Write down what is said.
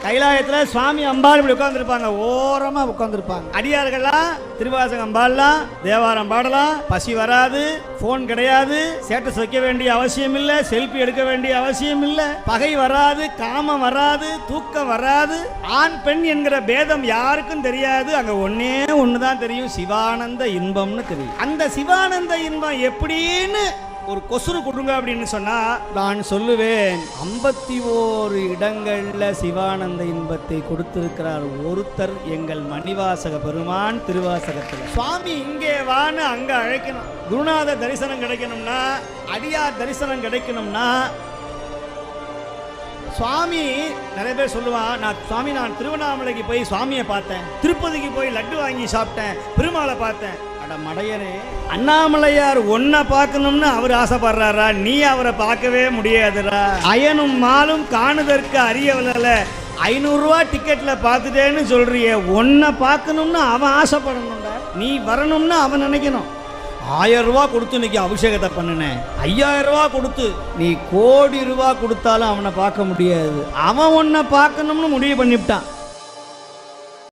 கைலாயத்துல சுவாமி அம்பாள் இப்படி உட்கார்ந்துருப்பாங்க, ஓரமா உட்கார்ந்துருப்பாங்க. அடியார்கள்லாம் திருவாசகம் அம்பாள்லாம் தேவாரம் பாடலாம், பசி வராது, போன் கிடையாது, ஸ்டேட்டஸ் வைக்க வேண்டிய அவசியம் இல்ல, செல்ஃபி எடுக்க வேண்டிய அவசியம் இல்ல, பகை வராது, காமம் வராது, தூக்கம் வராது, ஆண் பெண் என்கிற பேதம் யாருக்கும் தெரியாது. அங்க ஒன்னே ஒண்ணுதான் தெரியும், சிவானந்த இன்பம்னு தெரியும். அந்த சிவானந்த இன்பம் எப்படின்னு ஒரு கொசுறு கொடுங்க அப்படின்னு சொன்னா நான் சொல்லுவேன், 51 இடங்கள்ல சிவானந்த இன்பத்தை கொடுத்திருக்கிறார் ஒருத்தர், எங்கள் மணிவாசக பெருமான் திருவாசகத்தில். சுவாமி இங்கே வான்னு அங்க அழைக்கணும். குருநாத தரிசனம் கிடைக்கணும்னா, அடியார் தரிசனம் கிடைக்கணும்னா, சுவாமி நிறைய பேர் சொல்லுவான், நான் திருவண்ணாமலைக்கு போய் சுவாமியை பார்த்தேன், திருப்பதிக்கு போய் லட்டு வாங்கி சாப்பிட்டேன், பெருமாளை பார்த்தேன். அட மடையனே, அண்ணாமலையார் ஒன்ன பார்க்கணும்னு அவர் ஆசைப்படுறாரா? நீ அவரை பார்க்கவே முடியாதுடா. அயனும் மாலும் காணுதற்கு அரியவள 500 ரூபா டிக்கெட்ல பார்த்துட்டேன்னு சொல்றிய, ஒன்ன பார்க்கணும்னு அவன் ஆசைப்படணும்டா. நீ வரணும்னு அவன் நினைக்கணும். 1000 ரூபா கொடுத்து இன்னைக்கு அபிஷேகத்தை பண்ணினேன், 5000 ரூபா கொடுத்து, நீ கோடி ரூபா கொடுத்தாலும் அவனை பார்க்க முடியாது. அவன் உன்னை பார்க்கணும்னு முடிவு பண்ணிவிட்டான்.